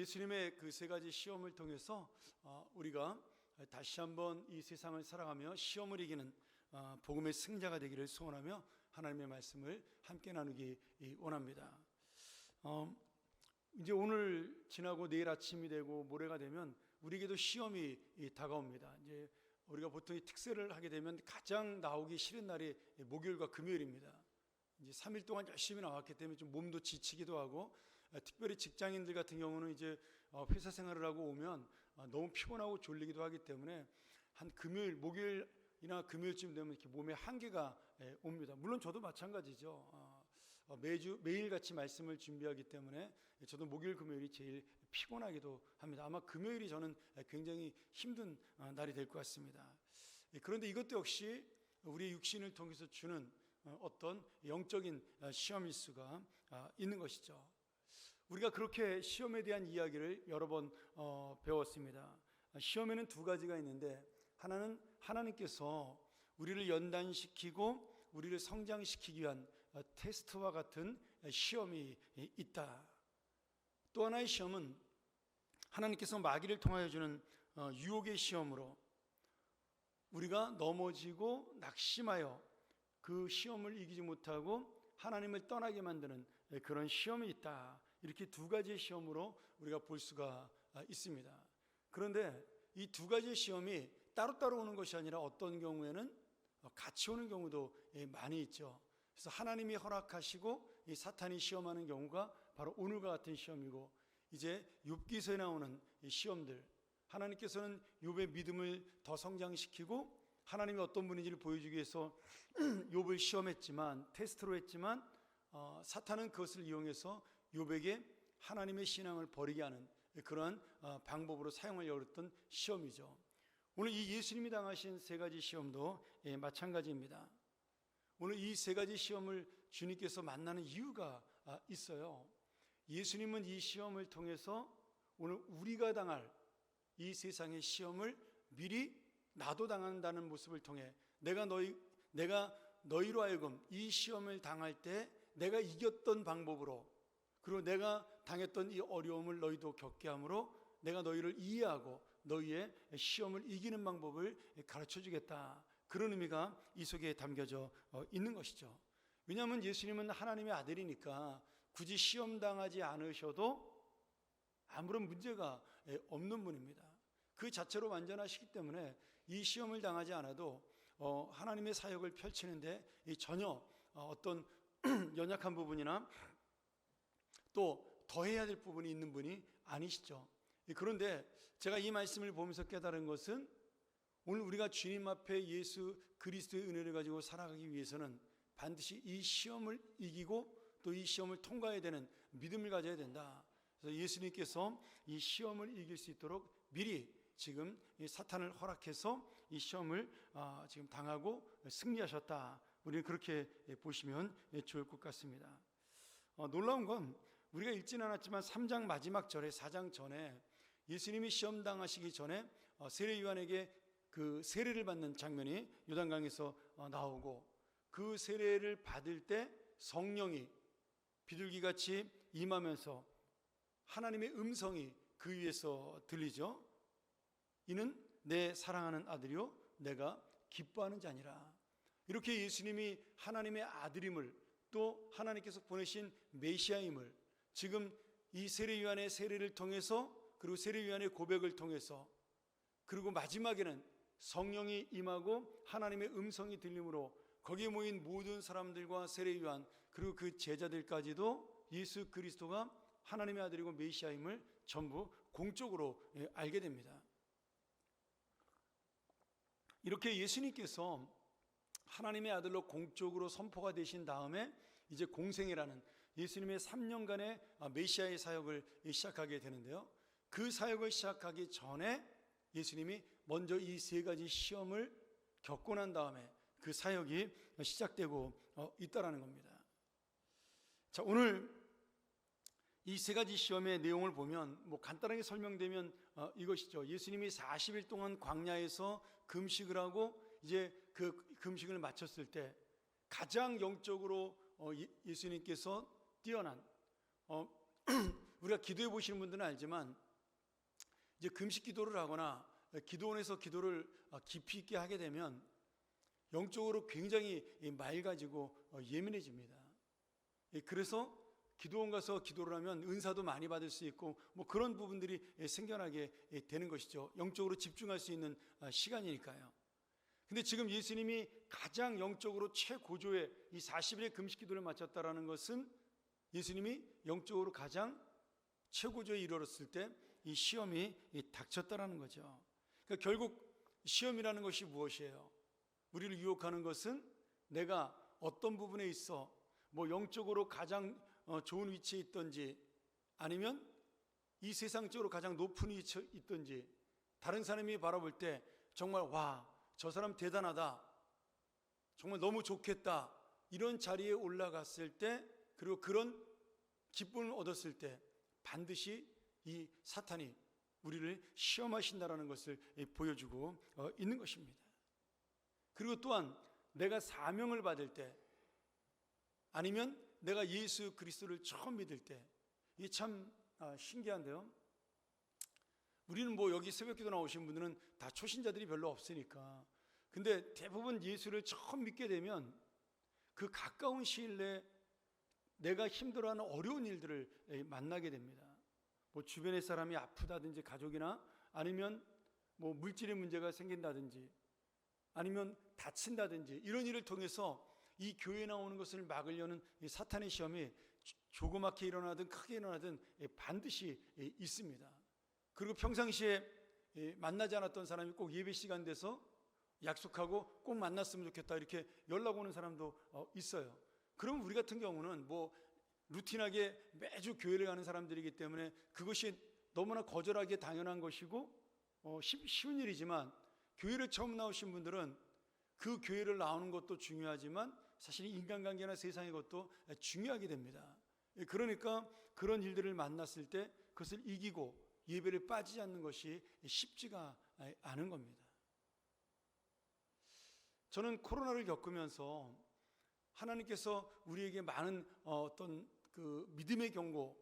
예수님의 그 세 가지 시험을 통해서 우리가 다시 한번 이 세상을 살아가며 시험을 이기는 복음의 승자가 되기를 소원하며 하나님의 말씀을 함께 나누기 원합니다. 이제 오늘 지나고 내일 아침이 되고 모레가 되면 우리에게도 시험이 다가옵니다. 이제 우리가 보통 특세를 하게 되면 가장 나오기 싫은 날이 목요일과 금요일입니다. 이제 3일 동안 열심히 나왔기 때문에 좀 몸도 지치기도 하고, 특별히 직장인들 같은 경우는 이제 회사 생활을 하고 오면 너무 피곤하고 졸리기도 하기 때문에 한 목요일이나 금요일쯤 되면 이렇게 몸에 한계가 옵니다. 물론 저도 마찬가지죠. 매일같이 말씀을 준비하기 때문에 저도 목요일 금요일이 제일 피곤하기도 합니다. 아마 금요일이 저는 굉장히 힘든 날이 될 것 같습니다. 그런데 이것도 역시 우리의 육신을 통해서 주는 어떤 영적인 시험일 수가 있는 것이죠. 우리가 그렇게 시험에 대한 이야기를 여러 번 배웠습니다. 시험에는 두 가지가 있는데, 하나는 하나님께서 우리를 연단시키고 우리를 성장시키기 위한 테스트와 같은 시험이 있다. 또 하나의 시험은 하나님께서 마귀를 통하여 주는 유혹의 시험으로 우리가 넘어지고 낙심하여 그 시험을 이기지 못하고 하나님을 떠나게 만드는 그런 시험이 있다. 이렇게 두 가지의 시험으로 우리가 볼 수가 있습니다. 그런데 이 두 가지의 시험이 따로따로 오는 것이 아니라 어떤 경우에는 같이 오는 경우도 많이 있죠. 그래서 하나님이 허락하시고 이 사탄이 시험하는 경우가 바로 오늘과 같은 시험이고, 이제 욥기서에 나오는 이 시험들, 하나님께서는 욥의 믿음을 더 성장시키고 하나님이 어떤 분인지를 보여주기 위해서 욥을 시험했지만, 테스트로 했지만, 사탄은 그것을 이용해서 욥에게 하나님의 신앙을 버리게 하는 그러한 방법으로 사용하려고 했던 시험이죠. 오늘 이 예수님이 당하신 세 가지 시험도 마찬가지입니다. 오늘 이 세 가지 시험을 주님께서 만나는 이유가 있어요. 예수님은 이 시험을 통해서 오늘 우리가 당할 이 세상의 시험을 미리 나도 당한다는 모습을 통해 내가 너희로 하여금 이 시험을 당할 때 내가 이겼던 방법으로, 그리고 내가 당했던 이 어려움을 너희도 겪게 함으로 내가 너희를 이해하고 너희의 시험을 이기는 방법을 가르쳐 주겠다. 그런 의미가 이 속에 담겨져 있는 것이죠. 왜냐하면 예수님은 하나님의 아들이니까 굳이 시험 당하지 않으셔도 아무런 문제가 없는 분입니다. 그 자체로 완전하시기 때문에 이 시험을 당하지 않아도 하나님의 사역을 펼치는데 전혀 어떤 연약한 부분이나 또 더해야 될 부분이 있는 분이 아니시죠. 그런데 제가 이 말씀을 보면서 깨달은 것은, 오늘 우리가 주님 앞에 예수 그리스도의 은혜를 가지고 살아가기 위해서는 반드시 이 시험을 이기고 또 이 시험을 통과해야 되는 믿음을 가져야 된다. 그래서 예수님께서 이 시험을 이길 수 있도록 미리 지금 이 사탄을 허락해서 이 시험을 지금 당하고 승리하셨다. 우리는 그렇게 보시면 좋을 것 같습니다. 놀라운 건 우리가 읽지는 않았지만 3장 마지막 절에, 4장 전에 예수님이 시험 당하시기 전에 세례 요한에게 그 세례를 받는 장면이 요단강에서 나오고, 그 세례를 받을 때 성령이 비둘기같이 임하면서 하나님의 음성이 그 위에서 들리죠. 이는 내 사랑하는 아들이요 내가 기뻐하는 자니라. 이렇게 예수님이 하나님의 아들임을, 또 하나님께서 보내신 메시아임을 지금 이 세례 요한의 세례를 통해서, 그리고 세례 요한의 고백을 통해서, 그리고 마지막에는 성령이 임하고 하나님의 음성이 들림으로 거기에 모인 모든 사람들과 세례 요한 그리고 그 제자들까지도 예수 그리스도가 하나님의 아들이고 메시아임을 전부 공적으로 알게 됩니다. 이렇게 예수님께서 하나님의 아들로 공적으로 선포가 되신 다음에 이제 공생애라는 예수님의 3년간의 메시아의 사역을 시작하게 되는데요, 그 사역을 시작하기 전에 예수님이 먼저 이 세 가지 시험을 겪고 난 다음에 그 사역이 시작되고 있다라는 겁니다. 자, 오늘 이 세 가지 시험의 내용을 보면 간단하게 설명되면 이것이죠. 예수님이 40일 동안 광야에서 금식을 하고 이제 그 금식을 마쳤을 때 가장 영적으로 예수님께서 뛰어난 우리가 기도해 보시는 분들은 알지만 이제 금식 기도를 하거나 기도원에서 기도를 깊이 있게 하게 되면 영적으로 굉장히 맑아지고 예민해집니다. 그래서 기도원 가서 기도를 하면 은사도 많이 받을 수 있고 뭐 그런 부분들이 생겨나게 되는 것이죠. 영적으로 집중할 수 있는 시간이니까요. 근데 지금 예수님이 가장 영적으로 최고조의 이 40일의 금식 기도를 마쳤다라는 것은 예수님이 영적으로 가장 최고조에 이르렀을 때 이 시험이 닥쳤다라는 거죠. 그러니까 결국 시험이라는 것이 무엇이에요? 우리를 유혹하는 것은 내가 어떤 부분에 있어 뭐 영적으로 가장 좋은 위치에 있든지 아니면 이 세상적으로 가장 높은 위치에 있든지 다른 사람이 바라볼 때 정말 와, 저 사람 대단하다, 정말 너무 좋겠다, 이런 자리에 올라갔을 때 그리고 그런 기쁨을 얻었을 때 반드시 이 사탄이 우리를 시험하신다라는 것을 보여주고 있는 것입니다. 그리고 또한 내가 사명을 받을 때 아니면 내가 예수 그리스도를 처음 믿을 때 이게 참 신기한데요. 우리는 뭐 여기 새벽기도 나오신 분들은 다 초신자들이 별로 없으니까 근데 대부분 예수를 처음 믿게 되면 그 가까운 시일 내에 내가 힘들어하는 어려운 일들을 만나게 됩니다. 뭐 주변의 사람이 아프다든지 가족이나 아니면 뭐 물질의 문제가 생긴다든지 아니면 다친다든지 이런 일을 통해서 이 교회에 나오는 것을 막으려는 이 사탄의 시험이 조그맣게 일어나든 크게 일어나든 반드시 있습니다. 그리고 평상시에 만나지 않았던 사람이 꼭 예배 시간 돼서 약속하고 꼭 만났으면 좋겠다 이렇게 연락 오는 사람도 있어요. 그럼 우리 같은 경우는 뭐 루틴하게 매주 교회를 가는 사람들이기 때문에 그것이 너무나 거절하기 당연한 것이고 쉬운 일이지만 교회를 처음 나오신 분들은 그 교회를 나오는 것도 중요하지만 사실 인간관계나 세상의 것도 중요하게 됩니다. 그러니까 그런 일들을 만났을 때 그것을 이기고 예배를 빠지지 않는 것이 쉽지가 않은 겁니다. 저는 코로나를 겪으면서 하나님께서 우리에게 많은 어떤 그 믿음의 경고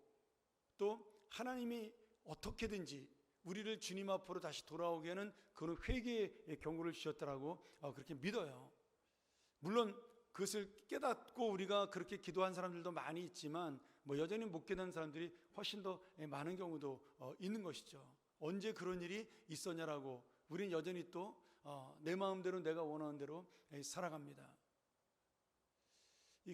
또 하나님이 어떻게든지 우리를 주님 앞으로 다시 돌아오게 하는 그런 회개의 경고를 주셨다라고 그렇게 믿어요. 물론 그것을 깨닫고 우리가 그렇게 기도한 사람들도 많이 있지만 뭐 여전히 못 깨닫는 사람들이 훨씬 더 많은 경우도 있는 것이죠. 언제 그런 일이 있었냐라고 우리는 여전히 또 내 마음대로 내가 원하는 대로 살아갑니다.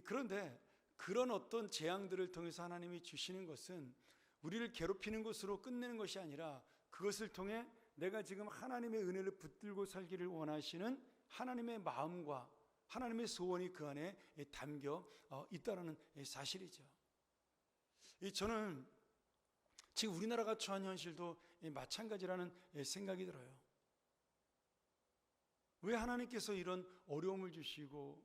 그런데 그런 어떤 재앙들을 통해서 하나님이 주시는 것은 우리를 괴롭히는 것으로 끝내는 것이 아니라 그것을 통해 내가 지금 하나님의 은혜를 붙들고 살기를 원하시는 하나님의 마음과 하나님의 소원이 그 안에 담겨 있다는 사실이죠. 저는 지금 우리나라가 처한 현실도 마찬가지라는 생각이 들어요. 왜 하나님께서 이런 어려움을 주시고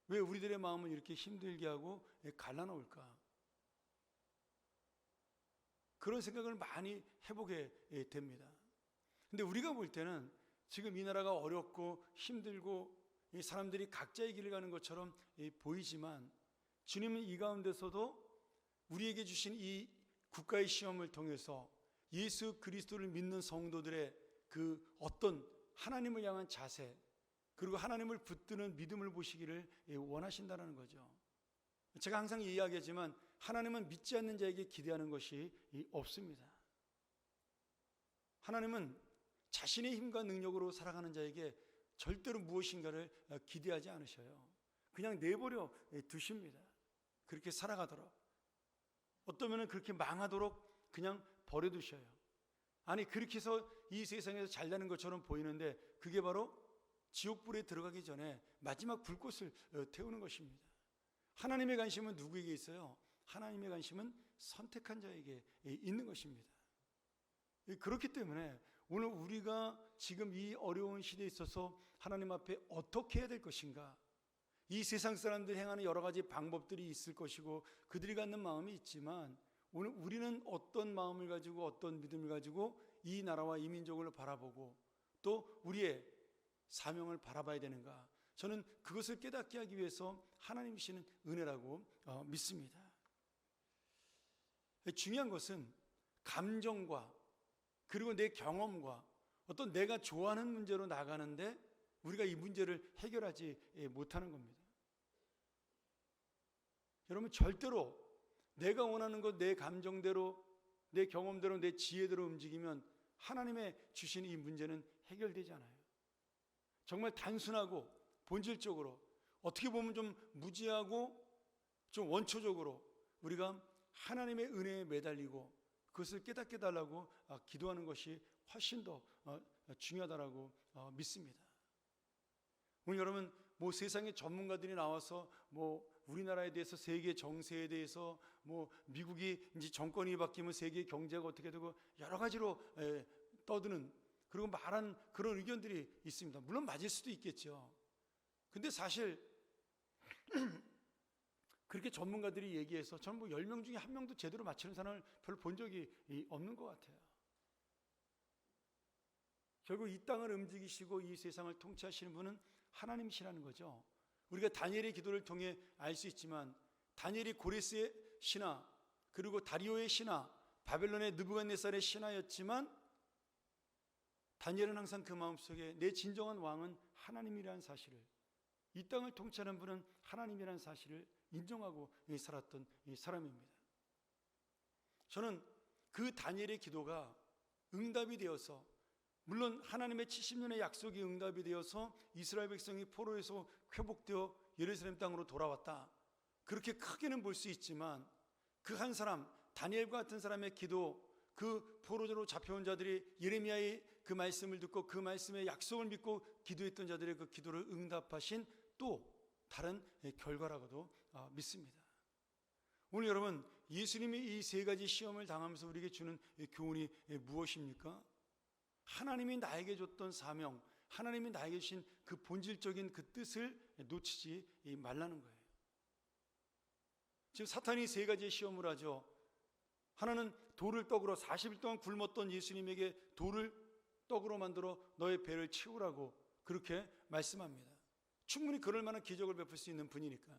왜 우리들의 마음을 이렇게 힘들게 하고 갈라놓을까? 그런 생각을 많이 해보게 됩니다. 근데 우리가 볼 때는 지금 이 나라가 어렵고 힘들고 이 사람들이 각자의 길을 가는 것처럼 보이지만 주님은 이 가운데서도 우리에게 주신 이 국가의 시험을 통해서 예수 그리스도를 믿는 성도들의 그 어떤 하나님을 향한 자세 그리고 하나님을 붙드는 믿음을 보시기를 원하신다는 거죠. 제가 항상 이야기하지만 하나님은 믿지 않는 자에게 기대하는 것이 없습니다. 하나님은 자신의 힘과 능력으로 살아가는 자에게 절대로 무엇인가를 기대하지 않으셔요. 그냥 내버려 두십니다. 그렇게 살아가도록. 어떠면 그렇게 망하도록 그냥 버려두셔요. 아니 그렇게 해서 이 세상에서 잘되는 것처럼 보이는데 그게 바로 지옥불에 들어가기 전에 마지막 불꽃을 태우는 것입니다. 하나님의 관심은 누구에게 있어요? 하나님의 관심은 선택한 자에게 있는 것입니다. 그렇기 때문에 오늘 우리가 지금 이 어려운 시대에 있어서 하나님 앞에 어떻게 해야 될 것인가? 이 세상 사람들이 행하는 여러 가지 방법들이 있을 것이고 그들이 갖는 마음이 있지만 오늘 우리는 어떤 마음을 가지고 어떤 믿음을 가지고 이 나라와 이 민족을 바라보고 또 우리의 사명을 바라봐야 되는가? 저는 그것을 깨닫게 하기 위해서 하나님 주시는 은혜라고 믿습니다. 중요한 것은 감정과 그리고 내 경험과 어떤 내가 좋아하는 문제로 나가는데 우리가 이 문제를 해결하지 못하는 겁니다. 여러분, 절대로 내가 원하는 것, 내 감정대로, 내 경험대로, 내 지혜대로 움직이면 하나님의 주신 이 문제는 해결되지 않아요. 정말 단순하고 본질적으로, 어떻게 보면 좀 무지하고 좀 원초적으로 우리가 하나님의 은혜에 매달리고 그것을 깨닫게 달라고 기도하는 것이 훨씬 더 중요하다라고 믿습니다. 오늘 여러분, 뭐 세상의 전문가들이 나와서 뭐 우리나라에 대해서, 세계 정세에 대해서, 뭐 미국이 이제 정권이 바뀌면 세계 경제가 어떻게 되고 여러 가지로 떠드는, 그리고 말한 그런 의견들이 있습니다. 물론 맞을 수도 있겠죠. 근데 사실 그렇게 전문가들이 얘기해서 저는 뭐 10명 중에 1명도 제대로 맞히는 사람을 별로 본 적이 없는 것 같아요. 결국 이 땅을 움직이시고 이 세상을 통치하시는 분은 하나님이시라는 거죠. 우리가 다니엘의 기도를 통해 알 수 있지만, 다니엘이 고레스의 신하, 그리고 다리오의 신하, 바벨론의 느부갓네살의 신하였지만 다니엘은 항상 그 마음속에 내 진정한 왕은 하나님이라는 사실을, 이 땅을 통치하는 분은 하나님이라는 사실을 인정하고 살았던 사람입니다. 저는 그 다니엘의 기도가 응답이 되어서, 물론 하나님의 70년의 약속이 응답이 되어서 이스라엘 백성이 포로에서 회복되어 예루살렘 땅으로 돌아왔다, 그렇게 크게는 볼 수 있지만 그 한 사람, 다니엘과 같은 사람의 기도, 그 포로로 잡혀온 자들이 예레미야의 그 말씀을 듣고 그 말씀의 약속을 믿고 기도했던 자들의 그 기도를 응답하신 또 다른 결과라고도 믿습니다. 오늘 여러분, 예수님이 이 세 가지 시험을 당하면서 우리에게 주는 교훈이 무엇입니까? 하나님이 나에게 줬던 사명, 하나님이 나에게 주신 그 본질적인 그 뜻을 놓치지 말라는 거예요. 지금 사탄이 세 가지의 시험을 하죠. 하나는 돌을 떡으로, 40일 동안 굶었던 예수님에게 돌을 떡으로 만들어 너의 배를 채우라고 그렇게 말씀합니다. 충분히 그럴 만한 기적을 베풀 수 있는 분이니까.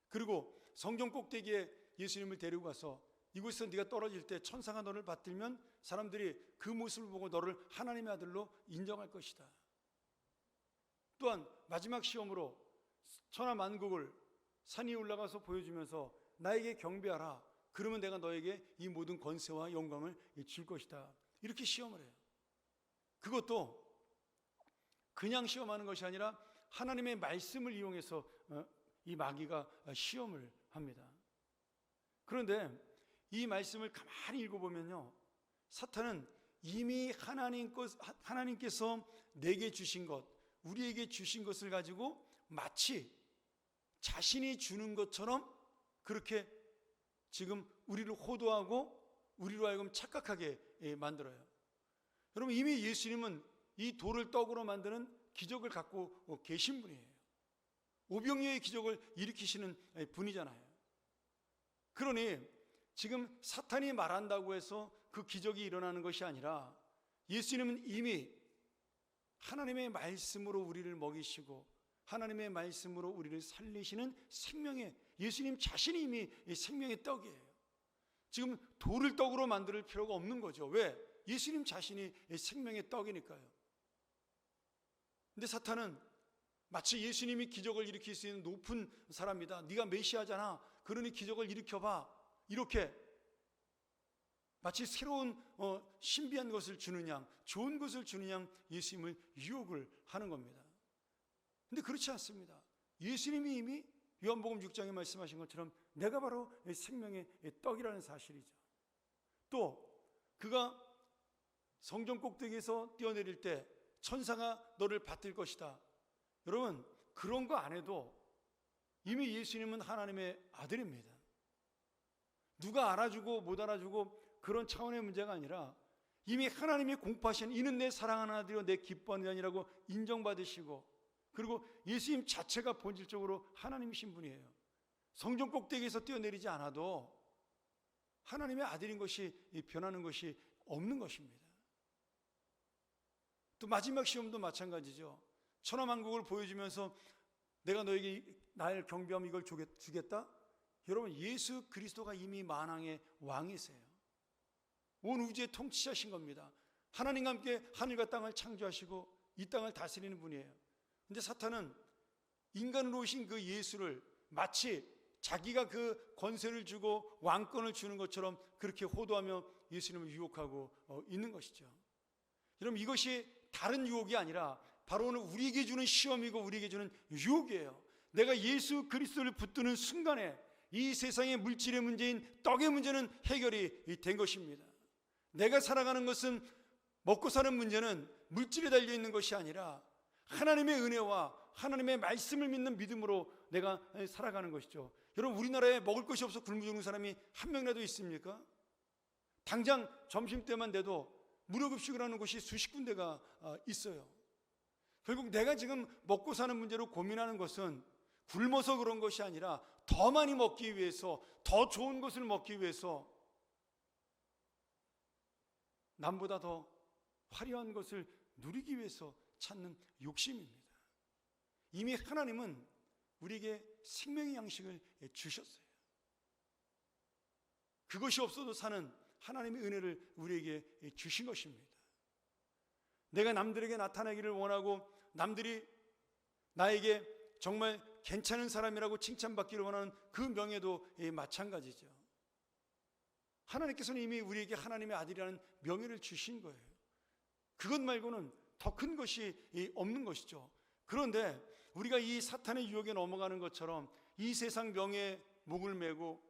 그리고 성경 꼭대기에 예수님을 데리고 가서 이곳에서 네가 떨어질 때 천사가 너를 받들면 사람들이 그 모습을 보고 너를 하나님의 아들로 인정할 것이다. 또한 마지막 시험으로 천하만국을 산 위에 올라가서 보여주면서 나에게 경배하라, 그러면 내가 너에게 이 모든 권세와 영광을 줄 것이다, 이렇게 시험을 해요. 그것도 그냥 시험하는 것이 아니라 하나님의 말씀을 이용해서 이 마귀가 시험을 합니다. 그런데 이 말씀을 가만히 읽어보면요, 사탄은 이미 하나님께서 내게 주신 것, 우리에게 주신 것을 가지고 마치 자신이 주는 것처럼 그렇게 지금 우리를 호도하고 우리로 하여금 착각하게 만들어요. 여러분, 이미 예수님은 이 돌을 떡으로 만드는 기적을 갖고 계신 분이에요. 오병이어의 기적을 일으키시는 분이잖아요. 그러니 지금 사탄이 말한다고 해서 그 기적이 일어나는 것이 아니라 예수님은 이미 하나님의 말씀으로 우리를 먹이시고 하나님의 말씀으로 우리를 살리시는 생명의, 예수님 자신이 이미 생명의 떡이에요. 지금 돌을 떡으로 만들 필요가 없는 거죠. 왜? 예수님 자신이 생명의 떡이니까요. 근데 사탄은 마치 예수님이 기적을 일으킬 수 있는 높은 사람이다, 네가 메시아잖아, 그러니 기적을 일으켜봐, 이렇게 마치 새로운 신비한 것을 주는 양, 좋은 것을 주는 양 예수님을 유혹을 하는 겁니다. 근데 그렇지 않습니다. 예수님이 이미 요한복음 6장에 말씀하신 것처럼 내가 바로 생명의 떡이라는 사실이죠. 또 그가 성전 꼭대기에서 뛰어내릴 때 천사가 너를 받들 것이다. 여러분, 그런 거 안 해도 이미 예수님은 하나님의 아들입니다. 누가 알아주고 못 알아주고 그런 차원의 문제가 아니라 이미 하나님이 공포하신 이는 내 사랑하는 아들이요 내 기뻐하는 자니라고 인정받으시고, 그리고 예수님 자체가 본질적으로 하나님이신 분이에요. 성전 꼭대기에서 뛰어내리지 않아도 하나님의 아들인 것이 변하는 것이 없는 것입니다. 또 마지막 시험도 마찬가지죠. 천하만국을 보여주면서 내가 너에게 나를 경배하면 이걸 주겠다? 여러분, 예수 그리스도가 이미 만왕의 왕이세요. 온 우주의 통치자신 겁니다. 하나님과 함께 하늘과 땅을 창조하시고 이 땅을 다스리는 분이에요. 근데 사탄은 인간으로 오신 그 예수를 마치 자기가 그 권세를 주고 왕권을 주는 것처럼 그렇게 호도하며 예수님을 유혹하고 있는 것이죠. 여러분, 이것이 다른 유혹이 아니라 바로 우리에게 주는 시험이고 우리에게 주는 유혹이에요. 내가 예수 그리스도를 붙드는 순간에 이 세상의 물질의 문제인 떡의 문제는 해결이 된 것입니다. 내가 살아가는 것은, 먹고 사는 문제는 물질에 달려있는 것이 아니라 하나님의 은혜와 하나님의 말씀을 믿는 믿음으로 내가 살아가는 것이죠. 여러분, 우리나라에 먹을 것이 없어 굶어 죽는 사람이 한 명이라도 있습니까? 당장 점심때만 돼도 무료급식을 하는 곳이 수십 군데가 있어요. 결국 내가 지금 먹고 사는 문제로 고민하는 것은 굶어서 그런 것이 아니라 더 많이 먹기 위해서, 더 좋은 것을 먹기 위해서, 남보다 더 화려한 것을 누리기 위해서 찾는 욕심입니다. 이미 하나님은 우리에게 생명의 양식을 주셨어요. 그것이 없어도 사는 하나님의 은혜를 우리에게 주신 것입니다. 내가 남들에게 나타나기를 원하고 남들이 나에게 정말 괜찮은 사람이라고 칭찬받기를 원하는 그 명예도 마찬가지죠. 하나님께서는 이미 우리에게 하나님의 아들이라는 명예를 주신 거예요. 그것 말고는 더 큰 것이 없는 것이죠. 그런데 우리가 이 사탄의 유혹에 넘어가는 것처럼 이 세상 명예에 목을 메고,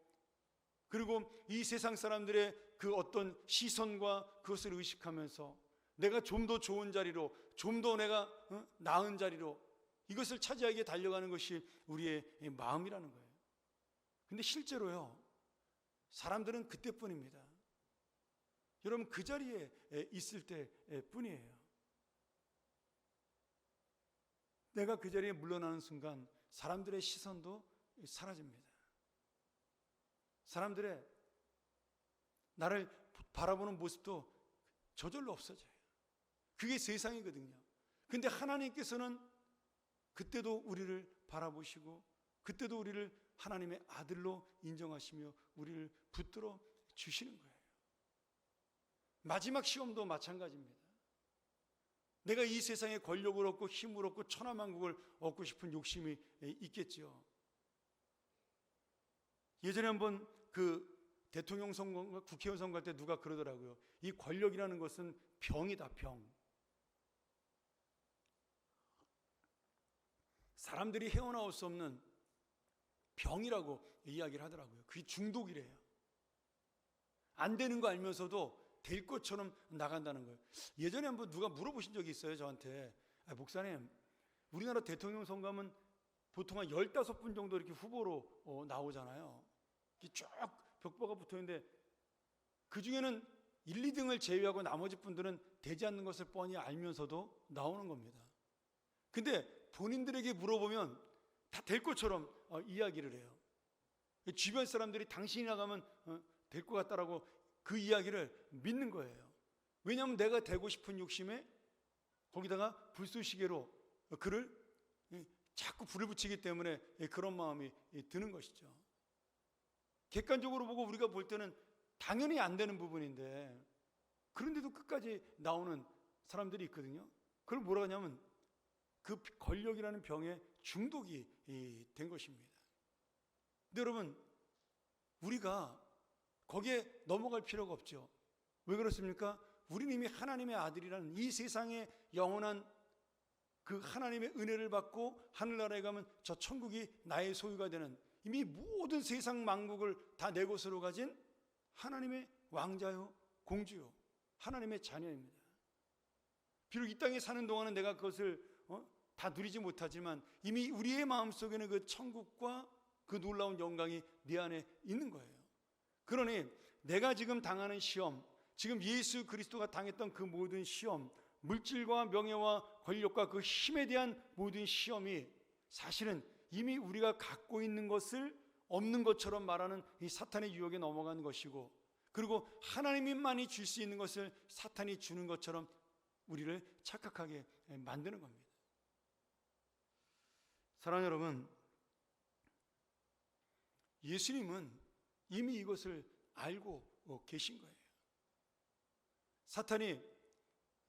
그리고 이 세상 사람들의 그 어떤 시선과 그것을 의식하면서 내가 좀 더 좋은 자리로, 좀 더 내가 나은 자리로 이것을 차지하기에 달려가는 것이 우리의 마음이라는 거예요. 근데 실제로요, 사람들은 그때뿐입니다. 여러분, 그 자리에 있을 때뿐이에요. 내가 그 자리에 물러나는 순간 사람들의 시선도 사라집니다. 사람들의 나를 바라보는 모습도 저절로 없어져요. 그게 세상이거든요. 근데 하나님께서는 그때도 우리를 바라보시고 그때도 우리를 하나님의 아들로 인정하시며 우리를 붙들어 주시는 거예요. 마지막 시험도 마찬가지입니다. 내가 이 세상에 권력을 얻고 힘을 얻고 천하만국을 얻고 싶은 욕심이 있겠지요. 예전에 한번 그 대통령 선거인가 국회의원 선거할 때 누가 그러더라고요. 이 권력이라는 것은 병이다, 병. 사람들이 헤어나올 수 없는 병이라고 이야기를 하더라고요. 그게 중독이래요. 안 되는 거 알면서도 될 것처럼 나간다는 거예요. 예전에 한번 누가 물어보신 적이 있어요, 저한테. 목사님, 우리나라 대통령 선거하면 보통 한 15분 정도 이렇게 후보로 나오잖아요. 이렇게 쫙 벽보가 붙어 있는데 그 중에는 1, 2등을 제외하고 나머지 분들은 되지 않는 것을 뻔히 알면서도 나오는 겁니다. 근데 본인들에게 물어보면 다 될 것처럼 이야기를 해요. 주변 사람들이 당신이 나가면 될 것 같다라고 그 이야기를 믿는 거예요. 왜냐하면 내가 되고 싶은 욕심에 거기다가 불쏘시개로 그를 자꾸 불을 붙이기 때문에 그런 마음이 드는 것이죠. 객관적으로 보고 우리가 볼 때는 당연히 안 되는 부분인데 그런데도 끝까지 나오는 사람들이 있거든요. 그걸 뭐라 하냐면 그 권력이라는 병에 중독이 된 것입니다. 근데 여러분, 우리가 거기에 넘어갈 필요가 없죠. 왜 그렇습니까? 우리는 이미 하나님의 아들이라는 이 세상의 영원한 그 하나님의 은혜를 받고 하늘나라에 가면 저 천국이 나의 소유가 되는, 이미 모든 세상 만국을 다 내 것으로 가진 하나님의 왕자요 공주요 하나님의 자녀입니다. 비록 이 땅에 사는 동안은 내가 그것을 다 누리지 못하지만 이미 우리의 마음속에는 그 천국과 그 놀라운 영광이 내 안에 있는 거예요. 그러니 내가 지금 당하는 시험, 지금 예수 그리스도가 당했던 그 모든 시험, 물질과 명예와 권력과 그 힘에 대한 모든 시험이 사실은 이미 우리가 갖고 있는 것을 없는 것처럼 말하는 이 사탄의 유혹에 넘어간 것이고, 그리고 하나님만이 줄 수 있는 것을 사탄이 주는 것처럼 우리를 착각하게 만드는 겁니다. 사랑하는 여러분, 예수님은 이미 이것을 알고 계신 거예요. 사탄이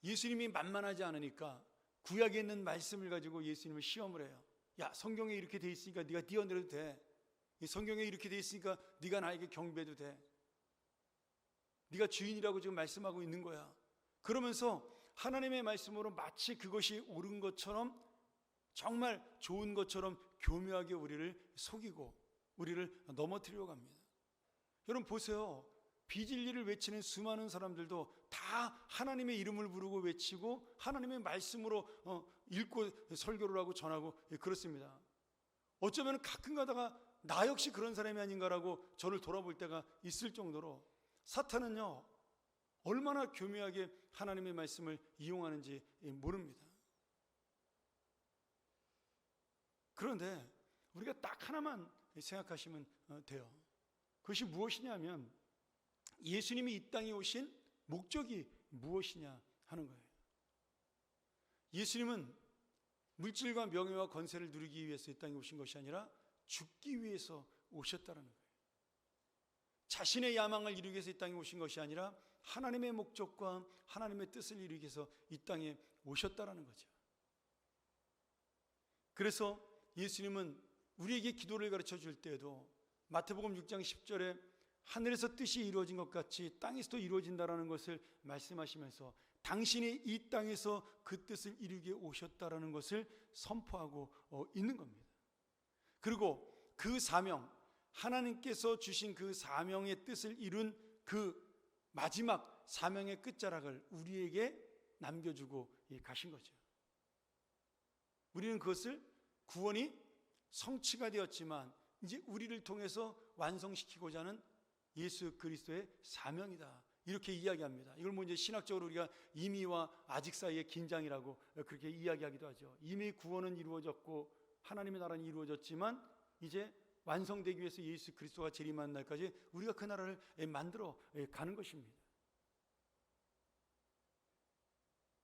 예수님이 만만하지 않으니까 구약에 있는 말씀을 가지고 예수님을 시험을 해요. 야, 성경에 이렇게 돼 있으니까 네가 뛰어내려도 돼. 이 성경에 이렇게 돼 있으니까 네가 나에게 경배해도 돼. 네가 주인이라고 지금 말씀하고 있는 거야. 그러면서 하나님의 말씀으로 마치 그것이 옳은 것처럼, 정말 좋은 것처럼 교묘하게 우리를 속이고 우리를 넘어뜨리려고 합니다. 여러분 보세요. 비진리를 외치는 수많은 사람들도 다 하나님의 이름을 부르고 외치고 하나님의 말씀으로 읽고 설교를 하고 전하고 그렇습니다. 어쩌면 가끔 가다가 나 역시 그런 사람이 아닌가라고 저를 돌아볼 때가 있을 정도로 사탄은요, 얼마나 교묘하게 하나님의 말씀을 이용하는지 모릅니다. 그런데 우리가 딱 하나만 생각하시면 돼요. 그것이 무엇이냐면 예수님이 이 땅에 오신 목적이 무엇이냐 하는 거예요. 예수님은 물질과 명예와 권세를 누리기 위해서 이 땅에 오신 것이 아니라 죽기 위해서 오셨다는 거예요. 자신의 야망을 이루기 위해서 이 땅에 오신 것이 아니라 하나님의 목적과 하나님의 뜻을 이루기 위해서 이 땅에 오셨다는 거죠. 그래서 예수님은 우리에게 기도를 가르쳐 줄 때에도 마태복음 6장 10절에 하늘에서 뜻이 이루어진 것 같이 땅에서도 이루어진다라는 것을 말씀하시면서 당신이 이 땅에서 그 뜻을 이루게 오셨다라는 것을 선포하고 있는 겁니다. 그리고 그 사명, 하나님께서 주신 그 사명의 뜻을 이룬 그 마지막 사명의 끝자락을 우리에게 남겨주고 가신 거죠. 우리는 그것을 구원이 성취가 되었지만 이제 우리를 통해서 완성시키고자 하는 예수 그리스도의 사명이다, 이렇게 이야기합니다. 이걸 뭐 이제 신학적으로 우리가 이미와 아직 사이의 긴장이라고 그렇게 이야기하기도 하죠. 이미 구원은 이루어졌고 하나님의 나라는 이루어졌지만 이제 완성되기 위해서 예수 그리스도가 재림하는 날까지 우리가 그 나라를 만들어 가는 것입니다.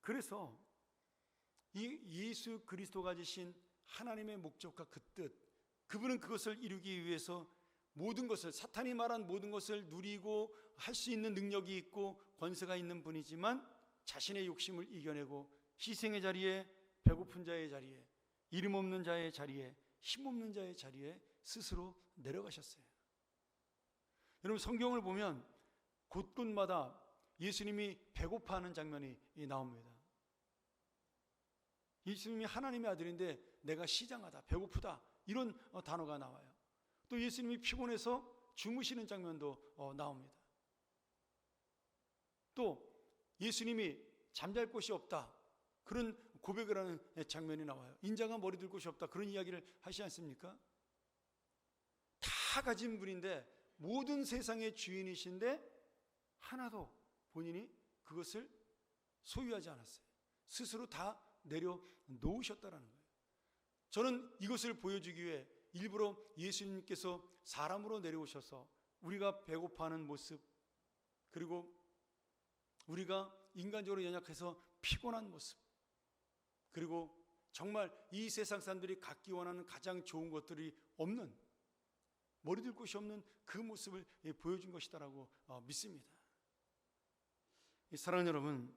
그래서 이 예수 그리스도가 주신 하나님의 목적과 그 뜻, 그분은 그것을 이루기 위해서 모든 것을, 사탄이 말한 모든 것을 누리고 할 수 있는 능력이 있고 권세가 있는 분이지만 자신의 욕심을 이겨내고 희생의 자리에, 배고픈 자의 자리에, 이름 없는 자의 자리에, 힘 없는 자의 자리에 스스로 내려가셨어요. 여러분 성경을 보면 곳곳마다 예수님이 배고파하는 장면이 나옵니다. 예수님이 하나님의 아들인데 내가 시장하다, 배고프다, 이런 단어가 나와요. 또 예수님이 피곤해서 주무시는 장면도 나옵니다. 또 예수님이 잠잘 곳이 없다, 그런 고백을 하는 장면이 나와요. 인자가 머리 둘 곳이 없다, 그런 이야기를 하시지 않습니까? 다 가진 분인데, 모든 세상의 주인이신데 하나도 본인이 그것을 소유하지 않았어요. 스스로 다 내려놓으셨다는 거예요. 저는 이것을 보여주기 위해 일부러 예수님께서 사람으로 내려오셔서 우리가 배고파하는 모습, 그리고 우리가 인간적으로 연약해서 피곤한 모습, 그리고 정말 이 세상 사람들이 갖기 원하는 가장 좋은 것들이 없는, 머리둘 곳이 없는 그 모습을 보여준 것이다라고 믿습니다. 사랑하는 여러분,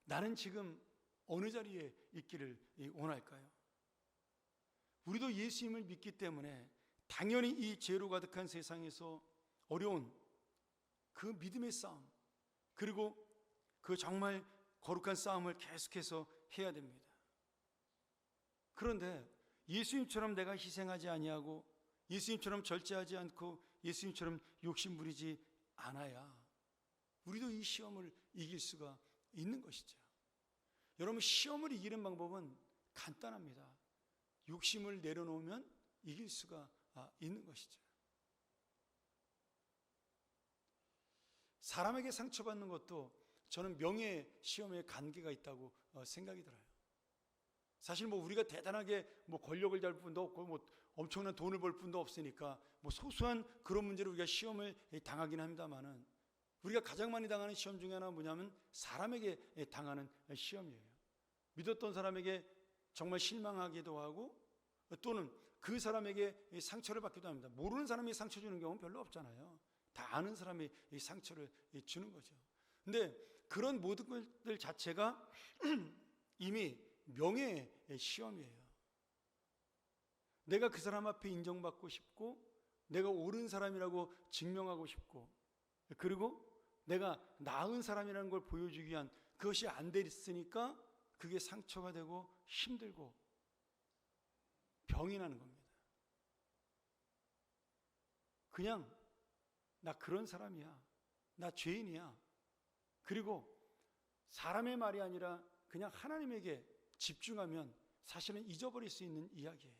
나는 지금 어느 자리에 있기를 원할까요? 우리도 예수님을 믿기 때문에 당연히 이 죄로 가득한 세상에서 어려운 그 믿음의 싸움, 그리고 그 정말 거룩한 싸움을 계속해서 해야 됩니다. 그런데 예수님처럼 내가 희생하지 아니하고 예수님처럼 절제하지 않고 예수님처럼 욕심 부리지 않아야 우리도 이 시험을 이길 수가 있는 것이죠. 여러분, 시험을 이기는 방법은 간단합니다. 욕심을 내려놓으면 이길 수가 있는 것이죠. 사람에게 상처받는 것도 저는 명예 시험에 관계가 있다고 생각이 들어요. 사실 뭐 우리가 대단하게 뭐 권력을 잡을 뿐도 없고 뭐 엄청난 돈을 벌 뿐도 없으니까 뭐 소소한 그런 문제로 우리가 시험을 당하긴 합니다만은, 우리가 가장 많이 당하는 시험 중에 하나가 뭐냐면 사람에게 당하는 시험이에요. 믿었던 사람에게 정말 실망하기도 하고, 또는 그 사람에게 상처를 받기도 합니다. 모르는 사람에게 상처 주는 경우는 별로 없잖아요. 다 아는 사람이 이 상처를 주는 거죠. 근데 그런 모든 것들 자체가 이미 명예의 시험이에요. 내가 그 사람 앞에 인정받고 싶고, 내가 옳은 사람이라고 증명하고 싶고, 그리고 내가 나은 사람이라는 걸 보여주기 위한 그것이 안 됐으니까 그게 상처가 되고 힘들고 병이 나는 겁니다. 그냥 나 그런 사람이야, 나 죄인이야, 그리고 사람의 말이 아니라 그냥 하나님에게 집중하면 사실은 잊어버릴 수 있는 이야기예요.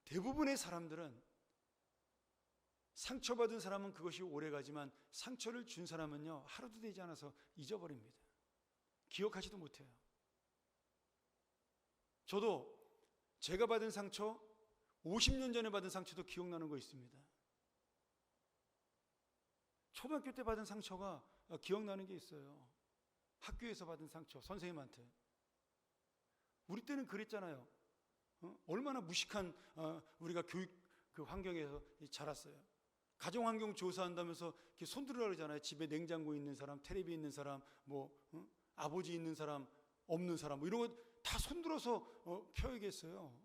대부분의 사람들은, 상처받은 사람은 그것이 오래가지만 상처를 준 사람은요, 하루도 되지 않아서 잊어버립니다. 기억하지도 못해요. 저도 제가 받은 상처, 50년 전에 받은 상처도 기억나는 거 있습니다. 초등학교 때 받은 상처가 기억나는 게 있어요. 학교에서 받은 상처, 선생님한테. 우리 때는 그랬잖아요. 얼마나 무식한 우리가 교육 그 환경에서 자랐어요. 가정환경 조사한다면서 이렇게 손들으라고 그러잖아요. 집에 냉장고 있는 사람, 텔레비 있는 사람, 아버지 있는 사람, 없는 사람, 이런 거 다 손들어서 펴야겠어요.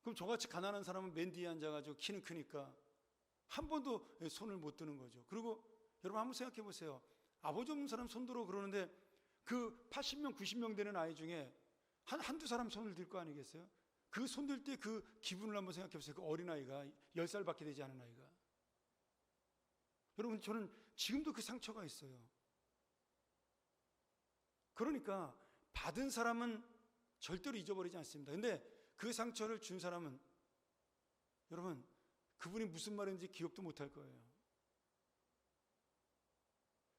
그럼 저같이 가난한 사람은 맨 뒤에 앉아가지고 키는 크니까 한 번도 손을 못 드는 거죠. 그리고 여러분 한번 생각해 보세요. 아버지 없는 사람 손들어 그러는데 그 80명, 90명 되는 아이 중에 한두 사람 손을 들 거 아니겠어요? 그 손들 때 그 기분을 한번 생각해 보세요. 그 어린아이가, 10살밖에 되지 않은 아이가. 여러분, 저는 지금도 그 상처가 있어요. 그러니까 받은 사람은 절대로 잊어버리지 않습니다. 근데 그 상처를 준 사람은, 여러분, 그분이 무슨 말인지 기억도 못할 거예요.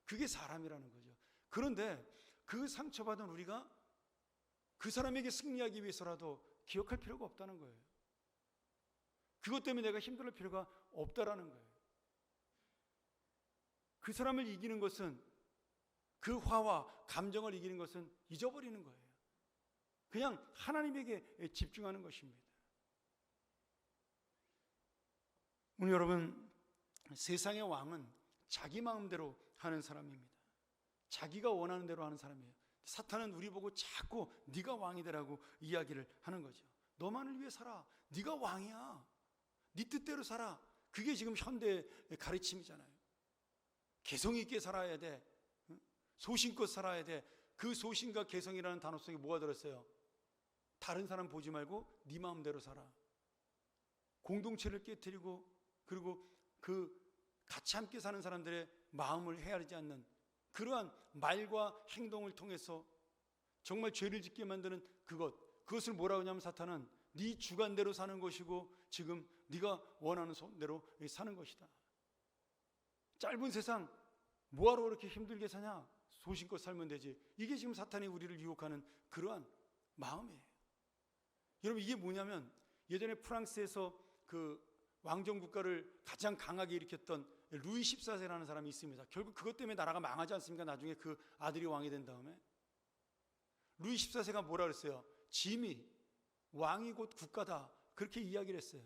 그게 사람이라는 거죠. 그런데 그 상처받은 우리가 그 사람에게 승리하기 위해서라도 기억할 필요가 없다는 거예요. 그것 때문에 내가 힘들 필요가 없다라는 거예요. 그 사람을 이기는 것은, 그 화와 감정을 이기는 것은 잊어버리는 거예요. 그냥 하나님에게 집중하는 것입니다. 오늘 여러분, 세상의 왕은 자기 마음대로 하는 사람입니다. 자기가 원하는 대로 하는 사람이에요. 사탄은 우리 보고 자꾸 네가 왕이 되라고 이야기를 하는 거죠. 너만을 위해 살아. 네가 왕이야. 네 뜻대로 살아. 그게 지금 현대의 가르침이잖아요. 개성 있게 살아야 돼. 소신껏 살아야 돼. 그 소신과 개성이라는 단어 속에 뭐가 들었어요? 다른 사람 보지 말고 네 마음대로 살아. 공동체를 깨트리고, 그리고 그 같이 함께 사는 사람들의 마음을 헤아리지 않는 그러한 말과 행동을 통해서 정말 죄를 짓게 만드는 그것을 뭐라고 하냐면, 사탄은 네 주관대로 사는 것이고 지금 네가 원하는 대로 사는 것이다. 짧은 세상 뭐하러 그렇게 힘들게 사냐? 소신껏 살면 되지. 이게 지금 사탄이 우리를 유혹하는 그러한 마음이에요. 여러분, 이게 뭐냐면, 예전에 프랑스에서 그 왕정 국가를 가장 강하게 일으켰던 루이 14세라는 사람이 있습니다. 결국 그것 때문에 나라가 망하지 않습니까? 나중에 그 아들이 왕이 된 다음에. 루이 14세가 뭐라 그랬어요? 짐이 왕이 곧 국가다, 그렇게 이야기를 했어요.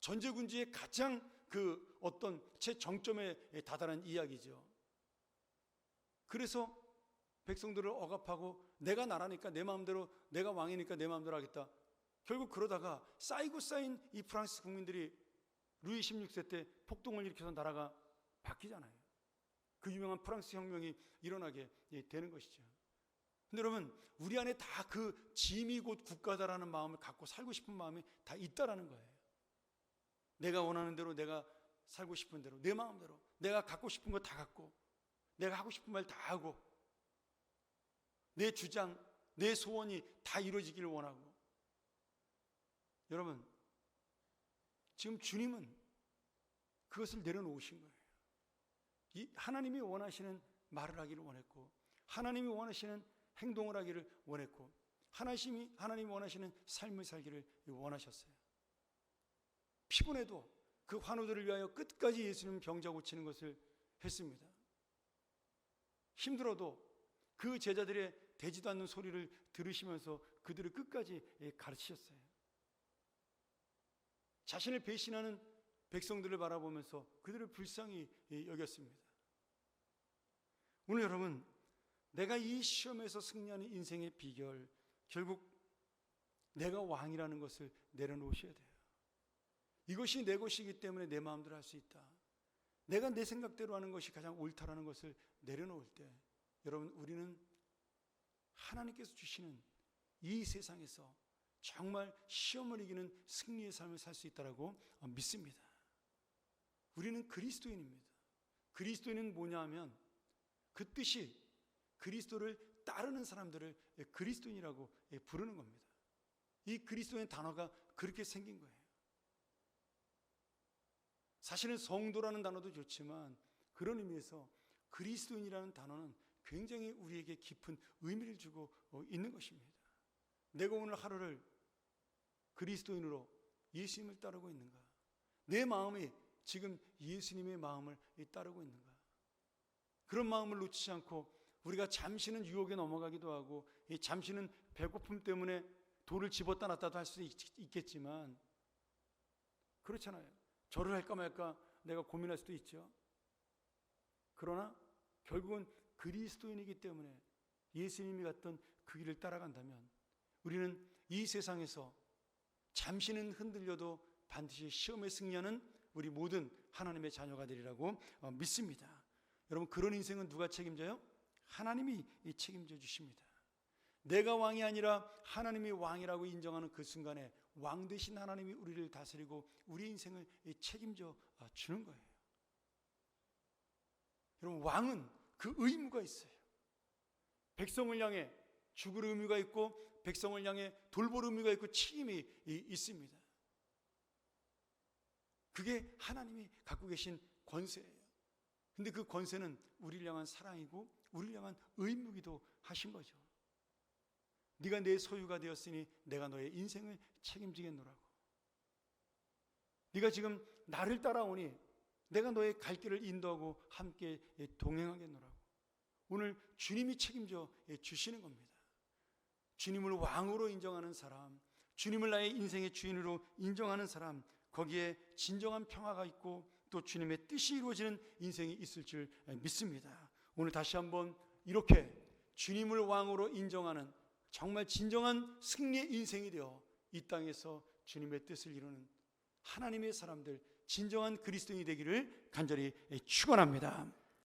전제군주의 가장 그 어떤 최정점에 다다른 이야기죠. 그래서 백성들을 억압하고, 내가 나라니까 내 마음대로, 내가 왕이니까 내 마음대로 하겠다. 결국 그러다가 쌓이고 쌓인 이 프랑스 국민들이 루이 16세 때 폭동을 일으켜서 나라가 바뀌잖아요. 그 유명한 프랑스 혁명이 일어나게 되는 것이죠. 근데 여러분, 우리 안에 다 그 짐이 곧 국가다라는 마음을 갖고 살고 싶은 마음이 다 있다라는 거예요. 내가 원하는 대로, 내가 살고 싶은 대로, 내 마음대로, 내가 갖고 싶은 거 다 갖고, 내가 하고 싶은 말 다 하고, 내 주장, 내 소원이 다 이루어지기를 원하고. 여러분, 지금 주님은 그것을 내려놓으신 거예요. 하나님이 원하시는 말을 하기를 원했고, 하나님이 원하시는 행동을 하기를 원했고, 하나님이 원하시는 삶을 살기를 원하셨어요. 피곤해도 그 환우들을 위하여 끝까지 예수님 병자 고치는 것을 했습니다. 힘들어도 그 제자들의 되지도 않는 소리를 들으시면서 그들을 끝까지 가르치셨어요. 자신을 배신하는 백성들을 바라보면서 그들을 불쌍히 여겼습니다. 오늘 여러분, 내가 이 시험에서 승리하는 인생의 비결, 결국 내가 왕이라는 것을 내려놓으셔야 돼요. 이것이 내 것이기 때문에 내 마음대로 할 수 있다. 내가 내 생각대로 하는 것이 가장 옳다라는 것을 내려놓을 때, 여러분, 우리는 하나님께서 주시는 이 세상에서 정말 시험을 이기는 승리의 삶을 살 수 있다라고 믿습니다. 우리는 그리스도인입니다. 그리스도인은 뭐냐 하면 그 뜻이 그리스도를 따르는 사람들을 그리스도인이라고 부르는 겁니다. 이 그리스도인 단어가 그렇게 생긴 거예요. 사실은 성도라는 단어도 좋지만 그런 의미에서 그리스도인이라는 단어는 굉장히 우리에게 깊은 의미를 주고 있는 것입니다. 내가 오늘 하루를 그리스도인으로 예수님을 따르고 있는가? 내 마음이 지금 예수님의 마음을 따르고 있는가? 그런 마음을 놓치지 않고 우리가 잠시는 유혹에 넘어가기도 하고 잠시는 배고픔 때문에 돌을 집었다 놨다도 할 수 있겠지만 그렇잖아요. 절을 할까 말까 내가 고민할 수도 있죠. 그러나 결국은 그리스도인이기 때문에 예수님이 갔던 그 길을 따라간다면 우리는 이 세상에서 잠시는 흔들려도 반드시 시험에 승리하는 우리 모든 하나님의 자녀가 되리라고 믿습니다. 여러분, 그런 인생은 누가 책임져요? 하나님이 책임져 주십니다. 내가 왕이 아니라 하나님이 왕이라고 인정하는 그 순간에 왕 되신 하나님이 우리를 다스리고 우리 인생을 책임져 주는 거예요. 여러분, 왕은 그 의무가 있어요. 백성을 향해 죽을 의무가 있고 백성을 향해 돌볼 의무가 있고 책임이 있습니다. 그게 하나님이 갖고 계신 권세예요. 근데 그 권세는 우리를 향한 사랑이고 우리를 향한 의무기도 하신 거죠. 네가 내 소유가 되었으니 내가 너의 인생을 책임지겠노라고. 네가 지금 나를 따라오니 내가 너의 갈 길을 인도하고 함께 동행하겠노라고. 오늘 주님이 책임져 주시는 겁니다. 주님을 왕으로 인정하는 사람, 주님을 나의 인생의 주인으로 인정하는 사람, 거기에 진정한 평화가 있고 또 주님의 뜻이 이루어지는 인생이 있을 줄 믿습니다. 오늘 다시 한번 이렇게 주님을 왕으로 인정하는 정말 진정한 승리의 인생이 되어 이 땅에서 주님의 뜻을 이루는 하나님의 사람들, 진정한 그리스도인이 되기를 간절히 축원합니다.